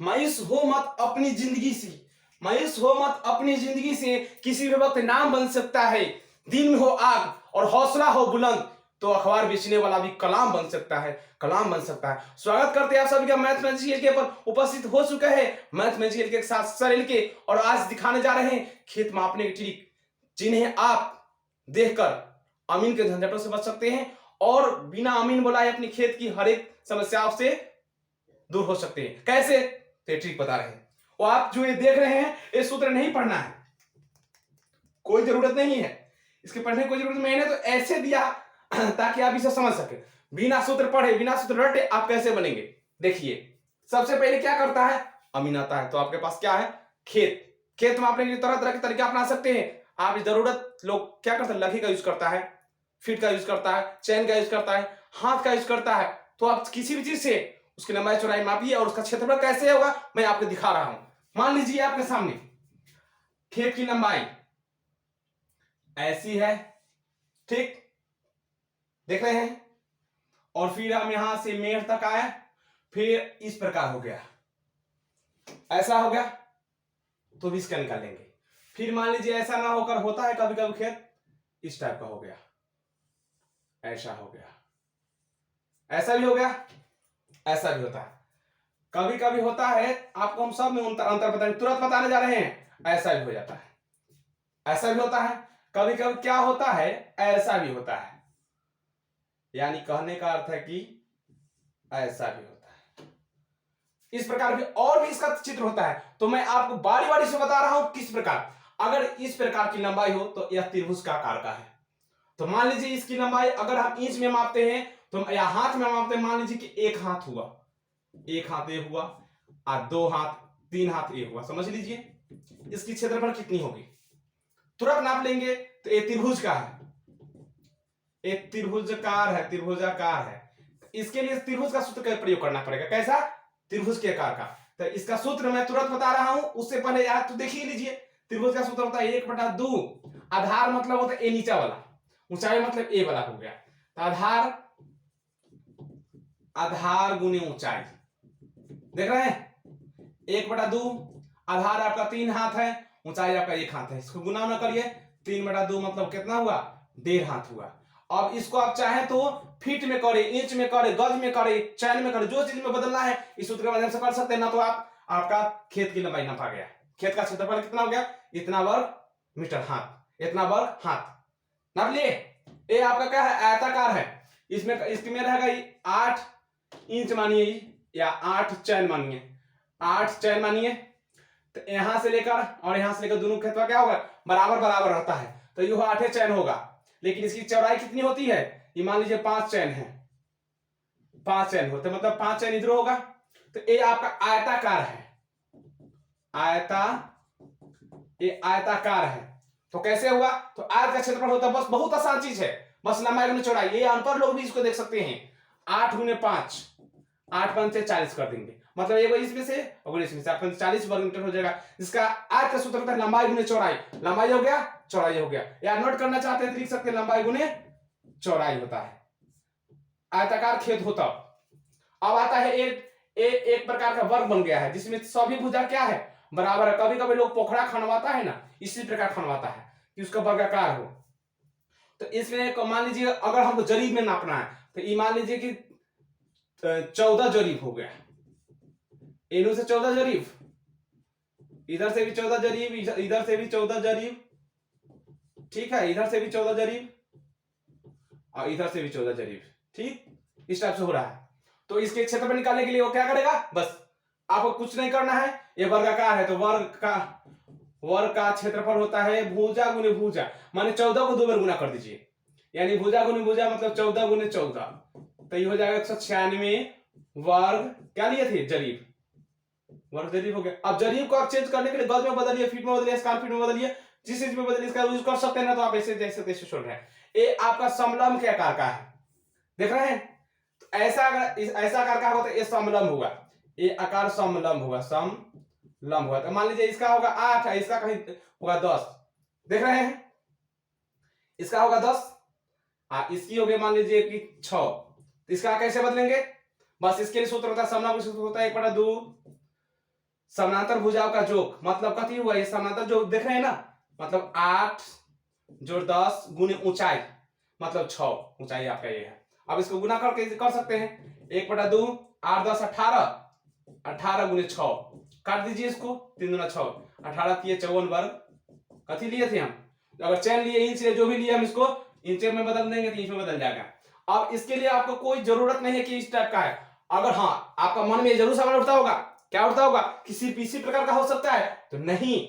मायूस हो मत अपनी जिंदगी से, मायूस हो मत अपनी जिंदगी से, किसी भी वक्त नाम बन सकता है। दिन में हो आग और हौसला हो बुलंद, तो अखबार बेचने वाला भी कलाम बन सकता है, कलाम बन सकता है। स्वागत करते हैं आप सभी का मैथ मैजिक के पर उपस्थित हो चुका है मैथ मैजिक के साथ सर के, और आज दिखाने जा रहे हैं खेत मापने की ट्रिक, जिन्हें आप देखकर अमीन के झंझटों से बच सकते हैं और बिना अमीन बुलाए अपनी खेत की हर एक समस्याओं से दूर हो सकते हैं। कैसे? तो ट्रिक बता रहे हैं। वो आप जो ये देख रहे हैं, ये सूत्र नहीं पढ़ना है, कोई जरूरत नहीं है इसके पढ़ने की, कोई जरूरत मैंने तो ऐसे दिया ताकि आप इसे समझ सके। बिना सूत्र पढ़े, बिना सूत्र रटे आप कैसे बनेंगे? देखिए, सबसे पहले क्या करता है, अमीन आता है। तो आपके पास क्या है, खेत। खेत में आपने तरह तरह के तरीके अपना सकते हैं। आप जरूरत लोग क्या करते हैं, लकी का यूज करता है, फीट का यूज करता है, चैन का यूज करता है, हाथ का यूज करता है। तो आप किसी भी चीज से उसकी लंबाई चौड़ाई मापिए और उसका क्षेत्रफल कैसे होगा मैं आपको दिखा रहा हूं। मान लीजिए आपके सामने खेत की लंबाई ऐसी है, ठीक, देख रहे हैं, और फिर हम यहां से मेड़ तक आए, फिर इस प्रकार हो गया, ऐसा हो गया, तो भी इसका निकालेंगे। फिर मान लीजिए ऐसा ना होकर होता है कभी कभी खेत इस टाइप का हो गया, ऐसा हो गया, ऐसा भी हो गया, ऐसा भी होता है। कभी कभी होता है, आपको हम सब में अंतर बताएंगे, तुरंत बताने जा रहे हैं, ऐसा भी हो जाता है, ऐसा भी होता है। कभी कभी क्या होता है, ऐसा भी होता है। यानी कहने का अर्थ है कि ऐसा भी होता है, इस प्रकार भी, और भी इसका चित्र होता है। तो मैं आपको बारी बारी से बता रहा हूं किस प्रकार। अगर इस प्रकार की लंबाई हो तो यह त्रिभुज का आकार का है। तो मान लीजिए इसकी लंबाई अगर हम इंच में मापते हैं तो, या हाथ में मापते हैं, मान लीजिए कि एक हाथ हुआ, एक हाथ ये हुआ, और दो हाथ, तीन हाथ ये हुआ, समझ लीजिए इसकी क्षेत्रफल कितनी होगी, तुरंत नाप लेंगे। तो ये त्रिभुज का है, एक त्रिभुजकार है, त्रिभुजाकार है। इसके लिए त्रिभुज का सूत्र का प्रयोग करना पड़ेगा। कैसा? त्रिभुज के आकार का। तो इसका सूत्र मैं तुरंत बता रहा हूं, उससे पहले यार तो देख ही लीजिए। त्रिभुज का सूत्र होता है 1/2, आधार मतलब होता है ए नीचा वाला, ऊंचाई मतलब ए वाला हो गया। तो आधार, आधार गुने ऊंचाई, देख रहे हैं, 1/2, आधार आपका 3 हाथ है, ऊंचाई आपका 1 हाथ है, इसको गुना ना करिए, 3/2 मतलब कितना हुआ, 1.5 हाथ हुआ। अब इसको आप चाहे तो फीट में करे, इंच में करे, गज में करे, चैन में करे, जो चीज में बदलना है इस सूत्र के माध्यम से कर सकते हैं ना। तो आप आपका खेत की लंबाई नापा गया, खेत का क्षेत्रफल कितना हो गया, इतना वर्ग मीटर हाथ, इतना वर्ग हाथ, नाप लिए। ये आपका क्या है, आयताकार है, इसमें इसमें रहेगा 8 इंच मानिए, या 8 चैन मानिए, 8 चैन मानिए। तो यहां से लेकर और यहां से लेकर दोनों खेत का क्या होगा, बराबर बराबर रहता है। तो ये 8 चैन होगा, लेकिन इसकी चौड़ाई कितनी होती है, ये मान लीजिए 5 चैन है, 5 चैन होते मतलब 5 चैन इधर होगा। तो ये आपका आयताकार है, ये आयताकार है। तो कैसे हुआ, तो आयत का क्षेत्रफल होता है, बस बहुत आसान चीज है, बस लंबाई गुने चौड़ाई। ये अनपढ़ लोग भी इसको देख सकते हैं। 8 गुने 5, 8 5 से 40 कर देंगे, मतलब एक इसमें से और इसमें से 40 वर्ग मीटर हो जाएगा, जिसका आयत का सूत्र होता है लंबाई गुने चौड़ाई। लंबाई हो गया, चौड़ाई हो गया, या नोट करना चाहते हैं तो लिख सकते हैं लंबाई गुने चौड़ाई होता है, आयताकार खेत होता। अब आता है एक प्रकार का वर्ग बन गया है, जिसमें सभी भुजा क्या है, बराबर है। कभी कभी लोग पोखरा खनवाता है ना, इसी प्रकार खनवाता है कि उसका वर्गाकार हो। तो इसमें मान लीजिए अगर हमको जरीब में नापना है, तो ये मान लीजिए कि 14 जरीब हो गया, इन्हों से 14 जरीब, इधर से भी 14 जरीब, इधर से भी 14 जरीब, ठीक है, इधर से भी 14 जरीब और इधर से भी 14 जरीब, ठीक, इस टाइप से हो रहा है। तो इसके क्षेत्रफल निकालने के लिए वो क्या करेगा, बस आपको कुछ नहीं करना है, ये वर्गाकार है तो वर्ग का क्षेत्रफल होता है भुजा गुने भुजा, माने 14 को 2 बार गुना कर दीजिए, यानी भुजा गुने भुजा मतलब 14 गुने 14, तो ये हो जाएगा 196 वर्ग, क्या लिए थे, जरीब, वर्ग जरीब हो गया। अब जरीब को आप चेंज करने के लिए गज में बदलिए, फीट में बदलिए, स्क्वायर फीट में बदलिए, जिस चीज में बदलिए इसका यूज कर सकते हैं ना। तो आप ऐसे जैसे तैसे छोड़ रहे हैं। ये आपका समलंब के आकार का है, देख रहे हैं। तो ऐसा आकार का होगा तो ये समलंब होगा, ये आकार समलंब होगा, समलंब होगा। तो मान लीजिए इसका होगा 8 है, इसका कहीं होगा 10, देख रहे हैं, इसका होगा 10, इसकी हो गई मान लीजिए कि 6, इसका कैसे बदलेंगे, बस इसके लिए सूत्र होता है समलंब, सूत्र होता है 1/2 समानांतर भुजाओं का योग मतलब कथी हुआ, ये समानांतर जो देख रहे हैं ना, मतलब 8 जोड़ 10 गुने ऊंचाई मतलब 6 ऊंचाई आपका ये है। अब इसको गुना करके कर सकते हैं, 1/2 8 10 18 18 गुने 6 काट दीजिए इसको, 3 दूना 6 18 3 54 वर्ग कथी लिए थे हम, अगर चैन लिए इंच लिए जो भी लिए हम इसको इंच में बदल देंगे तो इंच में बदल जाएगा। अब इसके लिए आपको कोई जरूरत नहीं है कि इस टाइप का है, अगर हाँ आपका मन में जरूर सवाल उठता होगा, क्या उठता होगा कि सिर्फ इसी प्रकार का हो सकता है, तो नहीं,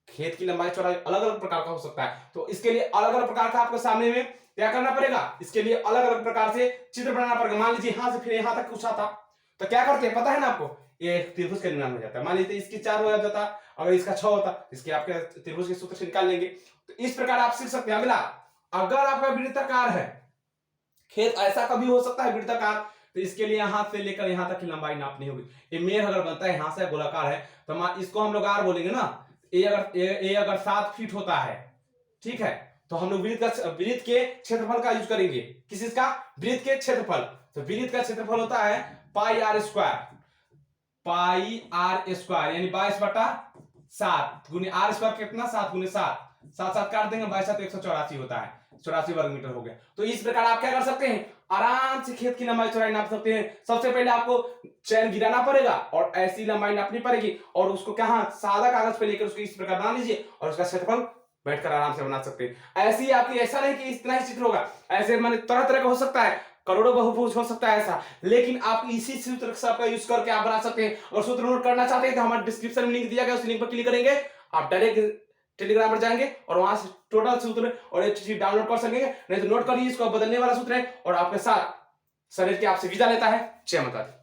खेत की लंबाई चौड़ाई अलग अलग प्रकार का हो सकता है। तो इसके लिए अलग अलग प्रकार का आपको सामने में क्या करना पड़ेगा, इसके लिए अलग अलग प्रकार से चित्र बनाना पड़ेगा। मान लीजिए यहां से फिर यहां तक पूछा था, तो क्या करते हैं पता है ना आपको, ये त्रिभुज का निर्माण हो जाता है। मान लीजिए इसकी 4 हो जाता, अगर इसका 6 होता, इसके आपके त्रिभुज के सूत्र से निकाल लेंगे। तो इस प्रकार आप सीख सकते हैं। अगला, अगर आपका वृत्ताकार है खेत, ऐसा कभी हो सकता है वृत्ताकार, तो इसके लिए यहां से लेकर यहां तक की लंबाई नापनी होगी। ये मेर अगर बनता है यहां से गोलाकार है, तो इसको हम लोग आर बोलेंगे ना, ए अगर 7 फीट होता है, ठीक है, तो हम लोग वृत्त के क्षेत्रफल का यूज करेंगे। किस इसका, वृत्त के क्षेत्रफल। तो वृत्त का क्षेत्रफल होता है पाई आर स्क्वायर यानी 22/7 गुने आर स्क्वायर कितना, 7 गुने 7 7 7 काट देंगे, 22 184 होता है, 84 वर्ग मीटर हो गया। तो इस प्रकार आप क्या कर सकते हैं, आराम से खेत की लंबाई चौड़ाई नाप सकते हैं। सबसे पहले आपको चैन गिराना पड़ेगा और ऐसी लंबाई नापनी पड़ेगी, और उसको कहां सादा कागज पे लेकर उसको इस प्रकार बना लीजिए और उसका क्षेत्रफल बैठकर आराम से बना सकते हैं। ऐसी आपकी, ऐसा नहीं कि इतना ही चित्र होगा, ऐसे माने तरह तरह का हो सकता है, करोड़ों बहुभुज हो सकता है ऐसा, लेकिन आप इसी सूत्र का यूज करके आप बना सकते हैं। और सूत्र नोट करना चाहते हैं तो हमारे डिस्क्रिप्शन में लिंक दिया गया, उस लिंक पर क्लिक करेंगे, आप डायरेक्ट टेलीग्राम पर जाएंगे और वहां से टोटल सूत्र और एक चीज डाउनलोड कर सकेंगे। नहीं तो नोट करिए, इसको बदलने वाला सूत्र है और आपके साथ शरीर के आपसे विदा लेता है। जय माता दी।